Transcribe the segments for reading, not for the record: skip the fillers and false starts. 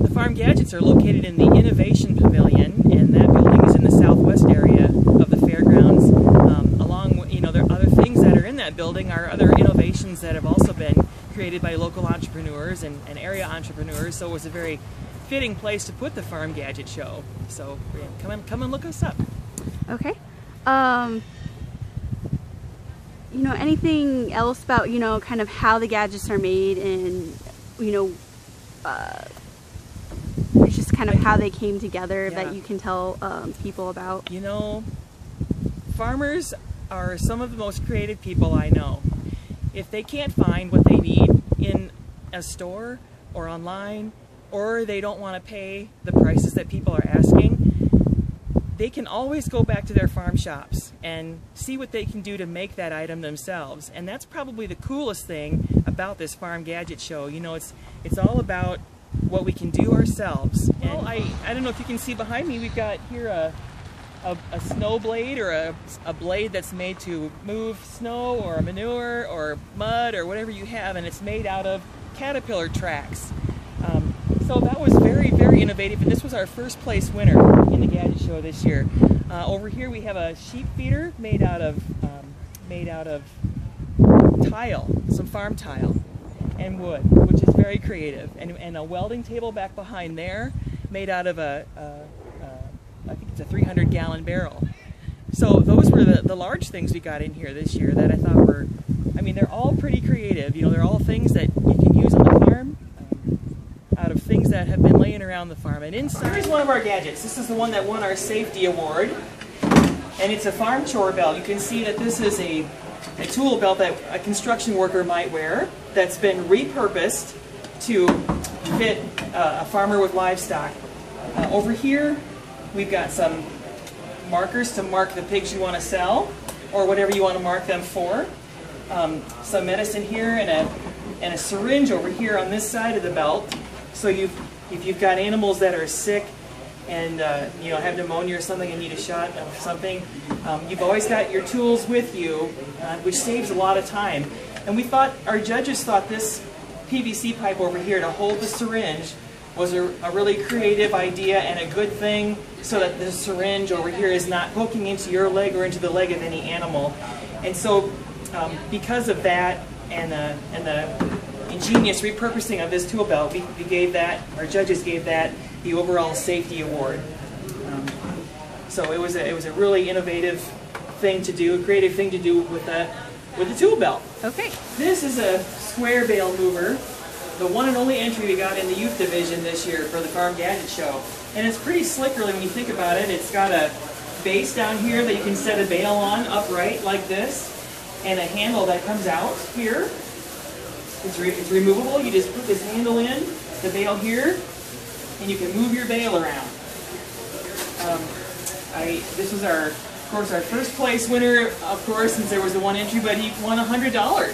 The Farm Gadgets are located in the Innovation Pavilion, and that building is in the southwest area of the fairgrounds. Along with, there are other things that are in that building are other innovations that have also been created by local entrepreneurs and area entrepreneurs, so it was a very fitting place to put the Farm Gadget Show. So come and look us up. Okay. Anything else about, kind of how the gadgets are made and, it's just kind of how they came together that you can tell people about? Farmers are some of the most creative people I know. If they can't find what they need in a store or online, or they don't want to pay the prices that people are asking, they can always go back to their farm shops and see what they can do to make that item themselves. And that's probably the coolest thing about this Farm Gadget Show. It's all about what we can do ourselves. And I don't know if you can see behind me, we've got here a snow blade, or a blade that's made to move snow or manure or mud or whatever you have, and it's made out of caterpillar tracks. So that was very, very innovative, and this was our first place winner in the Gadget Show this year. Over here we have a sheep feeder made out of tile, some farm tile and wood, which is very creative, and a welding table back behind there made out of I think it's a 300-gallon barrel. So those were the large things we got in here this year that I thought were, they're all pretty creative. They're all things that you can use on the farm, out of things that have been laying around the farm. And inside, here's one of our gadgets. This is the one that won our safety award, and it's a farm chore belt. You can see that this is a tool belt that a construction worker might wear that's been repurposed to fit a farmer with livestock. Over here we've got some markers to mark the pigs you want to sell, or whatever you want to mark them for. Some medicine here, and a syringe over here on this side of the belt. So if you've got animals that are sick and have pneumonia or something and need a shot of something, you've always got your tools with you, which saves a lot of time. And our judges thought this PVC pipe over here to hold the syringe was a really creative idea and a good thing, so that the syringe over here is not poking into your leg or into the leg of any animal. And so because of that and the ingenious repurposing of this tool belt, we gave that, our judges gave that the overall safety award. So it was a really innovative thing to do, a creative thing to do with the tool belt. Okay. This is a square bale mover, the one and only entry we got in the youth division this year for the Farm Gadget Show. And it's pretty slick, really, when you think about it. It's got a base down here that you can set a bale on upright like this, and a handle that comes out here. It's removable. You just put this handle in, the bale here, and you can move your bale around. This was our first place winner, of course, since there was the one entry, but he won $100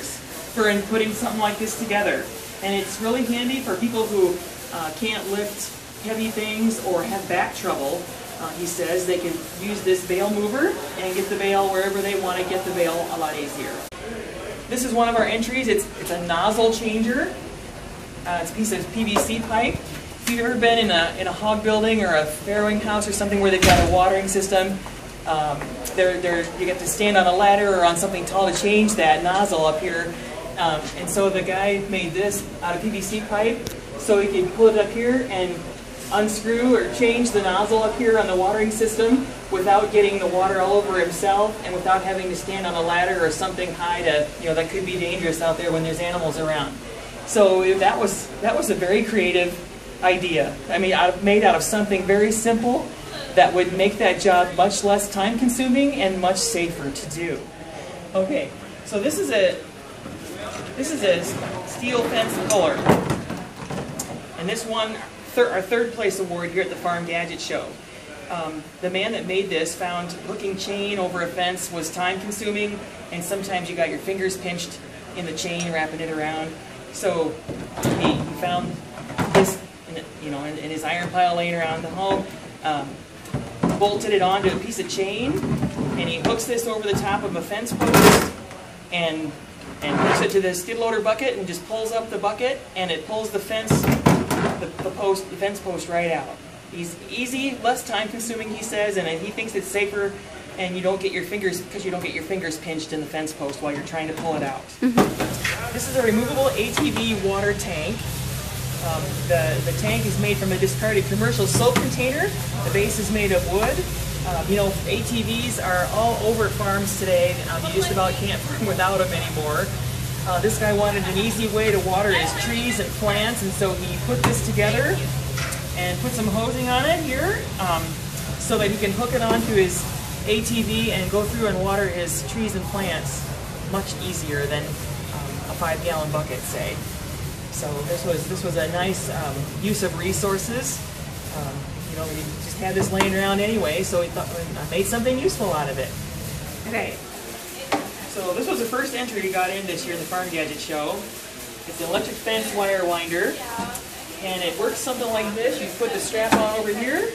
for putting something like this together. And it's really handy for people who can't lift heavy things or have back trouble. He says they can use this bale mover and get the bale wherever they want to get the bale a lot easier. This is one of our entries. It's a nozzle changer. It's a piece of PVC pipe. If you've ever been in a hog building or a farrowing house or something where they've got a watering system, you get to stand on a ladder or on something tall to change that nozzle up here. And so the guy made this out of PVC pipe, so he could pull it up here and unscrew or change the nozzle up here on the watering system without getting the water all over himself, and without having to stand on a ladder or something high to, that could be dangerous out there when there's animals around. So that was a very creative idea. Made out of something very simple that would make that job much less time consuming and much safer to do. Okay, so this is a steel fence puller, and this won our third place award here at the Farm Gadget Show. The man that made this found hooking chain over a fence was time consuming, and sometimes you got your fingers pinched in the chain wrapping it around. So he found this in his iron pile laying around the home, bolted it onto a piece of chain, and he hooks this over the top of a fence post and hooks it to the skid loader bucket and just pulls up the bucket, and it pulls the fence the fence post right out. He's easy, less time consuming, he says, and he thinks it's safer, and you don't get your fingers pinched in the fence post while you're trying to pull it out. This is a removable ATV water tank. The tank is made from a discarded commercial soap container. The base is made of wood. You know, ATVs are all over farms today. You just about can't farm without them anymore. This guy wanted an easy way to water his trees and plants, and so he put this together and put some hosing on it here so that he can hook it onto his ATV and go through and water his trees and plants much easier than a 5-gallon bucket, say. So this was a nice use of resources. You know, we just had this laying around anyway, so we thought I made something useful out of it. Okay. So this was the first entry we got in this year in the Farm Gadget Show. It's an electric fence wire winder, and it works something like this. You put the strap on over here,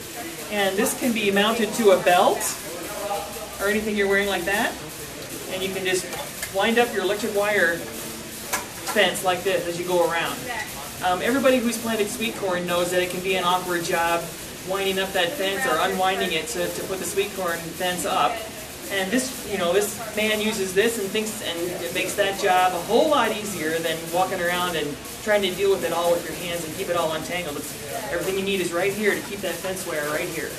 and this can be mounted to a belt or anything you're wearing like that, and you can just wind up your electric wire fence like this as you go around. Everybody who's planted sweet corn knows that it can be an awkward job winding up that fence or unwinding it to put the sweet corn fence up. And this, you know, this man uses this and thinks, and it makes that job a whole lot easier than walking around and trying to deal with it all with your hands and keep it all untangled. Everything you need is right here to keep that fence wire right here.